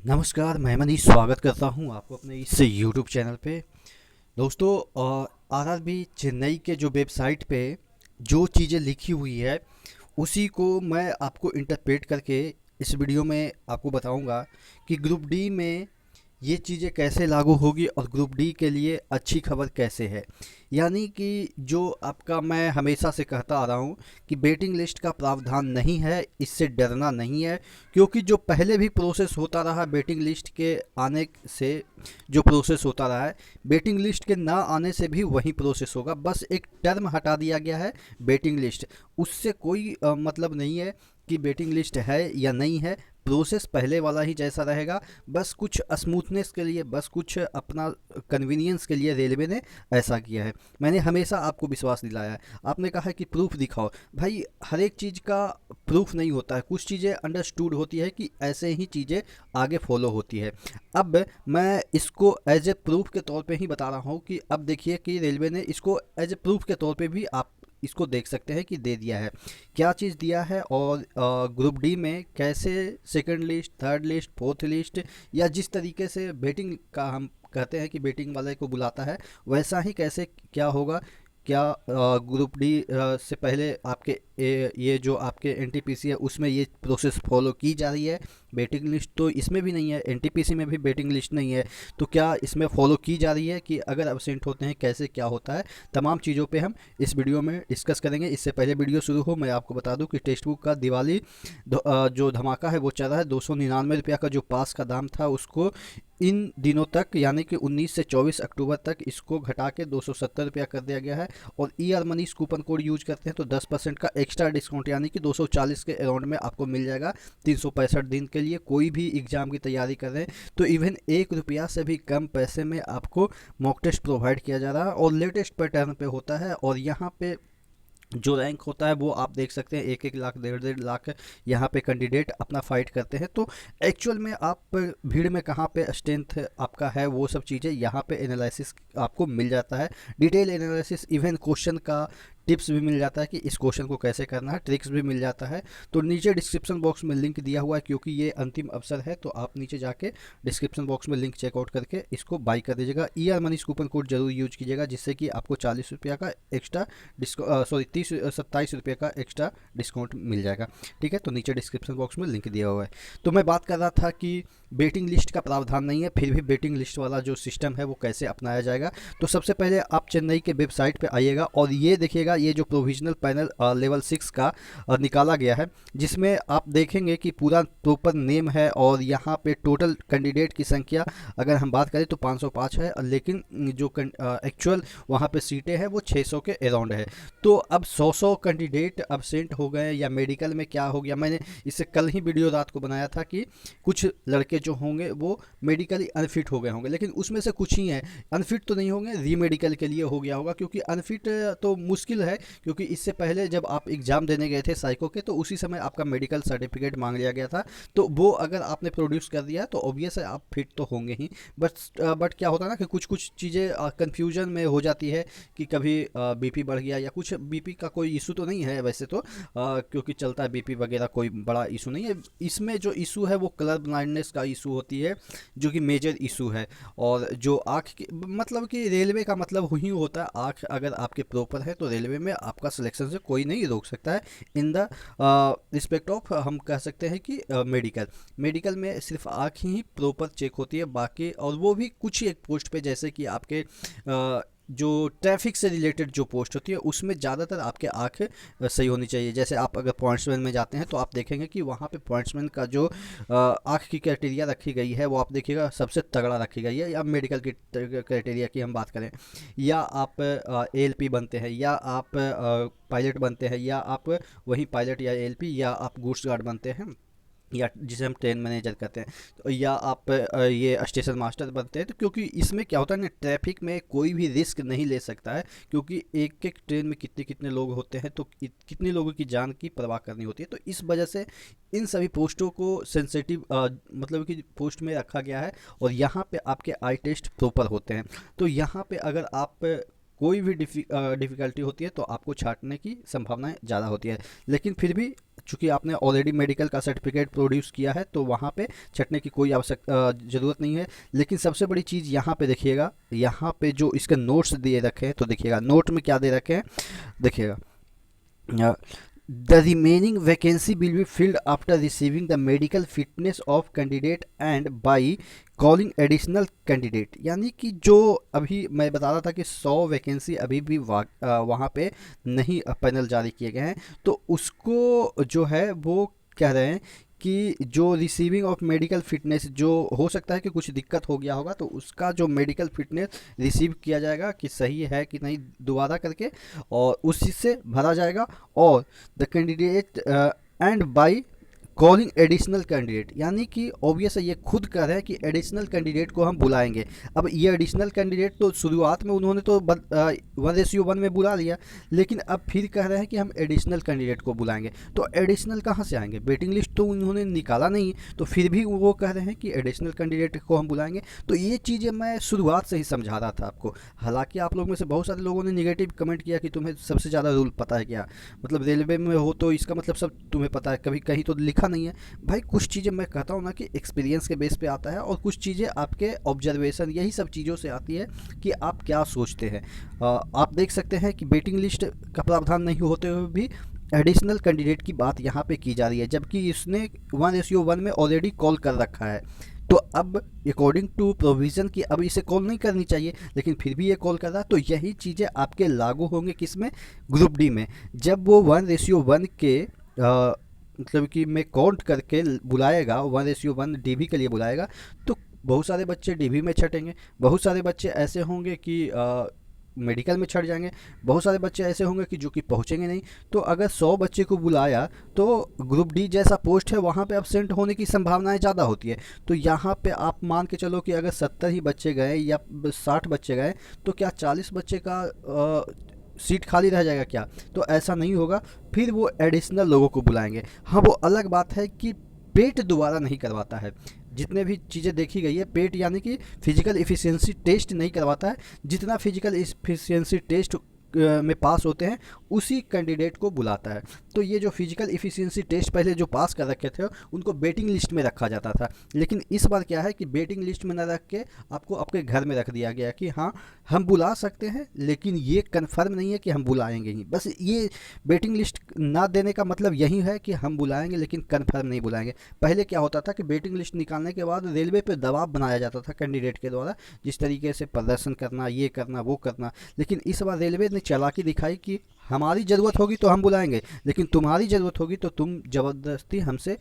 नमस्कार, मैं मनीष स्वागत करता हूं आपको अपने इस यूट्यूब चैनल पे। दोस्तों, आरआरबी चेन्नई के जो वेबसाइट पे जो चीज़ें लिखी हुई है उसी को मैं आपको इंटरप्रेट करके इस वीडियो में आपको बताऊंगा कि ग्रुप डी में ये चीज़ें कैसे लागू होगी और ग्रुप डी के लिए अच्छी खबर कैसे है। यानी कि जो आपका मैं हमेशा से कहता आ रहा हूँ कि वेटिंग लिस्ट का प्रावधान नहीं है, इससे डरना नहीं है। क्योंकि जो पहले भी प्रोसेस होता रहा वेटिंग लिस्ट के आने से, जो प्रोसेस होता रहा है वेटिंग लिस्ट के ना आने से भी वही प्रोसेस होगा। बस एक टर्म हटा दिया गया है वेटिंग लिस्ट, उससे कोई मतलब नहीं है कि वेटिंग लिस्ट है या नहीं है। प्रोसेस पहले वाला ही जैसा रहेगा। बस कुछ स्मूथनेस के लिए, बस कुछ अपना कन्वीनियंस के लिए रेलवे ने ऐसा किया है। मैंने हमेशा आपको विश्वास दिलाया है। आपने कहा है कि प्रूफ दिखाओ। भाई, हर एक चीज़ का प्रूफ नहीं होता है। कुछ चीज़ें अंडरस्टूड होती है कि ऐसे ही चीज़ें आगे फॉलो होती है। अब मैं इसको एज ए प्रूफ के तौर पे ही बता रहा हूँ कि अब देखिए कि रेलवे ने इसको एज ए प्रूफ के तौर पे भी आप इसको देख सकते हैं कि दे दिया है। क्या चीज़ दिया है और ग्रुप डी में कैसे second list, third list, fourth list या जिस तरीके से बैटिंग का हम कहते हैं कि बैटिंग वाले को बुलाता है, वैसा ही कैसे क्या होगा। क्या ग्रुप डी से पहले आपके ये जो आपके एनटीपीसी है उसमें ये प्रोसेस फॉलो की जा रही है। बैटिंग लिस्ट तो इसमें भी नहीं है, एनटीपीसी में भी बैटिंग लिस्ट नहीं है, तो क्या इसमें फॉलो की जा रही है कि अगर एब्सेंट होते हैं कैसे क्या होता है। तमाम चीज़ों पे हम इस वीडियो में डिस्कस करेंगे। इससे पहले वीडियो शुरू हो मैं आपको बता दूं कि टेक्स्ट बुक का दिवाली जो धमाका है वो चल रहा है। 299 रुपया का जो पास का दाम था उसको इन दिनों तक यानी कि 19 से 24 अक्टूबर तक इसको घटा के 270 रुपया कर दिया गया है। और E R Manish coupon code use करते हैं तो 10% का एक्स्ट्रा डिस्काउंट यानी कि 240 के अराउंड में आपको मिल जाएगा 365 दिन के लिए। कोई भी एग्जाम की तैयारी कर रहे हैं तो इवन 1 रुपया से भी कम पैसे में आपको मॉक टेस्ट प्रोवाइड किया जा रहा है और लेटेस्ट पैटर्न पे होता है। और यहाँ पे जो रैंक होता है वो आप देख सकते हैं 1-1 लाख, 1.5-1.5 लाख यहाँ पे कैंडिडेट अपना फाइट करते हैं। तो एक्चुअल में आप भीड़ में कहाँ पे स्ट्रेंथ आपका है वो सब चीज़ें यहाँ पे एनालिसिस आपको मिल जाता है। डिटेल एनालिसिस, इवन क्वेश्चन का टिप्स भी मिल जाता है कि इस क्वेश्चन को कैसे करना है, ट्रिक्स भी मिल जाता है। तो नीचे डिस्क्रिप्शन बॉक्स में लिंक दिया हुआ है क्योंकि ये अंतिम अवसर है, तो आप नीचे जाके डिस्क्रिप्शन बॉक्स में लिंक चेकआउट करके इसको बाई कर दीजिएगा। E R Manish coupon code जरूर यूज कीजिएगा जिससे कि आपको 40 रुपया का एक्स्ट्रा सॉरी 27 रुपये का एक्स्ट्रा डिस्काउंट मिल जाएगा। ठीक है, तो नीचे डिस्क्रिप्शन बॉक्स में लिंक दिया हुआ है। तो मैं बात कर रहा था कि वेटिंग लिस्ट का प्रावधान नहीं है, फिर भी वेटिंग लिस्ट वाला जो सिस्टम है वो कैसे अपनाया जाएगा। तो सबसे पहले आप चेन्नई के वेबसाइट पे आइएगा और ये देखिएगा ये जो प्रोविजनल पैनल लेवल 6 का निकाला गया है, जिसमें आप देखेंगे कि पूरा प्रॉपर नेम है और यहाँ पे टोटल कैंडिडेट की संख्या अगर हम बात करें तो 505 है, लेकिन जो एक्चुअल वहाँ पे सीटें हैं वो 600 के अराउंड है। तो अब 100 कैंडिडेट अब्सेंट हो गए या मेडिकल में क्या हो गया। मैंने इससे कल ही वीडियो रात को बनाया था कि कुछ लड़के जो होंगे वो मेडिकली अनफिट हो गए होंगे, लेकिन उसमें से कुछ ही हैं अनफिट तो नहीं होंगे, री मेडिकल के लिए हो गया होगा। क्योंकि अनफिट तो मुश्किल है, क्योंकि इससे पहले जब आप एग्ज़ाम देने गए थे साइको के तो उसी समय आपका मेडिकल सर्टिफिकेट मांग लिया गया था। तो वो अगर आपने प्रोड्यूस कर दिया तो ऑब्वियस है आप फिट तो होंगे ही। बट क्या होता है ना कि कुछ कुछ चीज़ें कन्फ्यूजन में हो जाती है कि कभी बीपी बढ़ गया या कुछ। बीपी का कोई इशू तो नहीं है वैसे तो, क्योंकि चलता है बीपी वगैरह, कोई बड़ा इशू नहीं है। इसमें जो इशू है वो कलर ब्लाइंडनेस का इशू होती है जो कि मेजर इशू है। और जो आँख की मतलब कि रेलवे का मतलब ही होता है आँख अगर आपके प्रॉपर है तो रेलवे में आपका सिलेक्शन से कोई नहीं रोक सकता है। इन द रिस्पेक्ट ऑफ हम कह सकते हैं कि मेडिकल में सिर्फ आँख ही प्रॉपर चेक होती है, बाकी और वो भी कुछ ही एक पोस्ट पे, जैसे कि आपके जो ट्रैफिक से रिलेटेड जो पोस्ट होती है उसमें ज़्यादातर आपके आँख सही होनी चाहिए। जैसे आप अगर पॉइंट्समैन में जाते हैं तो आप देखेंगे कि वहाँ पे पॉइंट्समैन का जो आँख की क्राइटेरिया रखी गई है वो आप देखिएगा सबसे तगड़ा रखी गई है। या मेडिकल की क्राइटेरिया की हम बात करें, या आप एएलपी बनते हैं, या आप पायलट बनते हैं, या आप वही पायलट या एएलपी, या आप गुड्स गार्ड बनते हैं, या जिसे हम ट्रेन मैनेजर कहते हैं, तो या आप ये स्टेशन मास्टर बनते हैं। तो क्योंकि इसमें क्या होता है ना, ट्रैफिक में कोई भी रिस्क नहीं ले सकता है, क्योंकि एक एक ट्रेन में कितने कितने लोग होते हैं, तो कितने लोगों की जान की परवाह करनी होती है। तो इस वजह से इन सभी पोस्टों को सेंसिटिव मतलब कि पोस्ट में रखा गया है। और यहाँ पे आपके आई टेस्ट प्रॉपर होते हैं। तो यहाँ पे अगर आप कोई भी डिफ़िकल्टी होती है तो आपको छाँटने की संभावनाएं ज़्यादा होती है। लेकिन फिर भी चूँकि आपने ऑलरेडी मेडिकल का सर्टिफिकेट प्रोड्यूस किया है तो वहाँ पे छँटने की कोई ज़रूरत नहीं है। लेकिन सबसे बड़ी चीज़ यहाँ पे देखिएगा, यहाँ पे जो इसके नोट्स दिए रखे हैं तो देखिएगा नोट में क्या दे रखे हैं, देखिएगा the remaining vacancy will be filled after receiving the medical fitness of candidate and by calling additional candidate। यानी कि जो अभी मैं बता रहा था कि 100 वैकेंसी अभी भी वहाँ पे नहीं पैनल जारी किए गए हैं, तो उसको जो है वो कह रहे हैं कि जो रिसीविंग ऑफ मेडिकल फिटनेस, जो हो सकता है कि कुछ दिक्कत हो गया होगा तो उसका जो मेडिकल फिटनेस रिसीव किया जाएगा कि सही है कि नहीं दोबारा करके, और उसी से भरा जाएगा। और the candidate and by calling additional candidate, यानी कि ऑब्वियस है ये खुद कह रहे हैं कि एडिशनल कैंडिडेट को हम बुलाएंगे। अब ये एडिशनल कैंडिडेट तो शुरुआत में उन्होंने तो 1:1 में बुला लिया, लेकिन अब फिर कह रहे हैं कि हम एडिशनल कैंडिडेट को बुलाएंगे। तो एडिशनल कहाँ से आएंगे, वेटिंग लिस्ट तो उन्होंने निकाला नहीं, तो फिर भी वो कह रहे हैं कि एडिशनल कैंडिडेट को हम बुलाएंगे। तो ये चीज़ें मैं शुरुआत से ही समझा रहा था आपको। हालांकि आप लोग में से बहुत सारे लोगों ने निगेटिव कमेंट किया कि तुम्हें सबसे ज़्यादा रूल पता है क्या, मतलब रेलवे में हो तो इसका मतलब सब तुम्हें पता है, कभी कहीं तो लिखा नहीं है। भाई कुछ चीज़ें मैं कहता हूँ ना कि एक्सपीरियंस के बेस पे आता है, और कुछ चीज़ें आपके ऑब्जर्वेशन, यही सब चीज़ों से आती है कि आप क्या सोचते हैं। आप देख सकते हैं कि वेटिंग लिस्ट का प्रावधान नहीं होते हुए भी एडिशनल कैंडिडेट की बात यहाँ पे की जा रही है, जबकि इसने 1:1 में ऑलरेडी कॉल कर रखा है। तो अब अकॉर्डिंग टू प्रोविज़न की अब इसे कॉल नहीं करनी चाहिए, लेकिन फिर भी ये कॉल कर रहा है। तो यही चीज़ें आपके लागू होंगे किस में, ग्रुप डी में। जब वो 1:1 के मतलब कि मैं काउंट करके बुलाएगा, 1:1 डीबी के लिए बुलाएगा, तो बहुत सारे बच्चे डीबी में छटेंगे, बहुत सारे बच्चे ऐसे होंगे कि मेडिकल में छट जाएंगे, बहुत सारे बच्चे ऐसे होंगे कि जो कि पहुंचेंगे नहीं। तो अगर 100 बच्चे को बुलाया तो ग्रुप डी जैसा पोस्ट है वहाँ पे एब्सेंट होने की संभावनाएं ज़्यादा होती है। तो यहाँ पे आप मान के चलो कि अगर 70 ही बच्चे गए या 60 बच्चे गए तो क्या 40 बच्चे का सीट खाली रह जाएगा क्या? तो ऐसा नहीं होगा, फिर वो एडिशनल लोगों को बुलाएंगे। हाँ, वो अलग बात है कि पेट दोबारा नहीं करवाता है। जितने भी चीज़ें देखी गई है, पेट यानी कि फिजिकल एफिशिएंसी टेस्ट नहीं करवाता है। जितना फिजिकल एफिशिएंसी टेस्ट में पास होते हैं उसी कैंडिडेट को बुलाता है। तो ये जो फिजिकल एफिशिएंसी टेस्ट पहले जो पास कर रखे थे उनको वेटिंग लिस्ट में रखा जाता था, लेकिन इस बार क्या है कि वेटिंग लिस्ट में न रख के आपको आपके घर में रख दिया गया कि हाँ हम बुला सकते हैं, लेकिन ये कन्फर्म नहीं है कि हम बुलाएंगे ही। बस ये वेटिंग लिस्ट ना देने का मतलब यही है कि हम बुलाएंगे लेकिन कन्फर्म नहीं बुलाएंगे। पहले क्या होता था कि वेटिंग लिस्ट निकालने के बाद रेलवे पर दबाव बनाया जाता था कैंडिडेट के द्वारा, जिस तरीके से प्रदर्शन करना, ये करना, वो करना। लेकिन इस बार रेलवे ने चालाकी दिखाई कि हमारी ज़रूरत होगी तो हम बुलाएंगे, लेकिन तुम्हारी ज़रूरत होगी तो तुम ज़बरदस्ती हमसे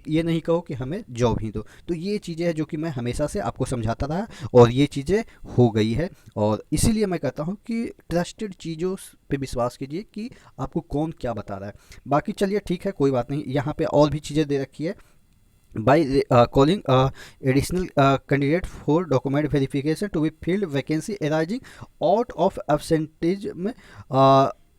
ये नहीं कहो कि हमें जॉब ही दो। तो ये चीज़ें हैं जो कि मैं हमेशा से आपको समझाता रहा, और ये चीज़ें हो गई है। और इसीलिए मैं कहता हूँ कि ट्रस्टेड चीज़ों पे विश्वास कीजिए कि आपको कौन क्या बता रहा है। बाकी चलिए ठीक है, कोई बात नहीं। यहाँ पे और भी चीज़ें दे रखी है, by calling additional candidate for document verification to be filled vacancy arising out of absenteeism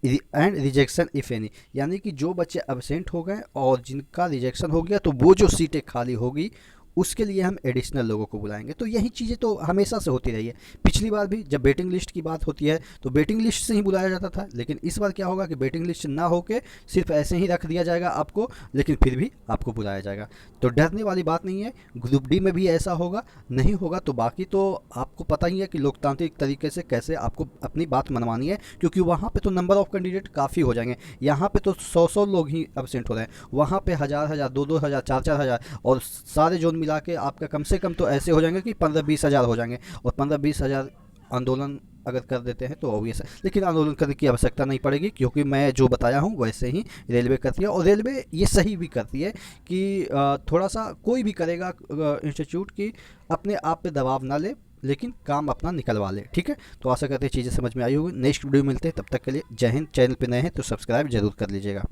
and rejection if any. यानी कि जो बच्चे एबसेंट हो गए और जिनका रिजेक्शन हो गया तो वो जो सीटें खाली होगी उसके लिए हम एडिशनल लोगों को बुलाएंगे। तो यही चीज़ें तो हमेशा से होती रही है। पिछली बार भी जब वेटिंग लिस्ट की बात होती है तो वेटिंग लिस्ट से ही बुलाया जाता था, लेकिन इस बार क्या होगा कि वेटिंग लिस्ट ना होके सिर्फ ऐसे ही रख दिया जाएगा आपको, लेकिन फिर भी आपको बुलाया जाएगा। तो डरने वाली बात नहीं है। ग्रुप डी में भी ऐसा होगा, नहीं होगा तो बाकी तो आपको पता ही है कि लोकतांत्रिक तरीके से कैसे आपको अपनी बात मनवानी है, क्योंकि वहाँ पर तो नंबर ऑफ कैंडिडेट काफ़ी हो जाएंगे। यहाँ पर तो 100 लोग ही एबसेंट हो रहे हैं, वहाँ पर 1000, 2,000, 4,000, और सारे जोन मिला के आपका कम से कम तो ऐसे हो जाएंगे कि 15-20 हज़ार हो जाएंगे। और 15-20 हज़ार आंदोलन अगर कर देते हैं तो ऑब्वियस है, लेकिन आंदोलन करने की आवश्यकता नहीं पड़ेगी, क्योंकि मैं जो बताया हूँ वैसे ही रेलवे करती है। और रेलवे ये सही भी करती है कि थोड़ा सा कोई भी करेगा इंस्टीट्यूट की अपने आप पे दबाव ना ले, लेकिन काम अपना निकलवा ले। ठीक है, तो आशा करते हैं चीज़ें समझ में आई होगी। नेक्स्ट वीडियो मिलते हैं, तब तक के लिए जय हिंद। चैनल पे नए हैं तो सब्सक्राइब जरूर कर लीजिएगा।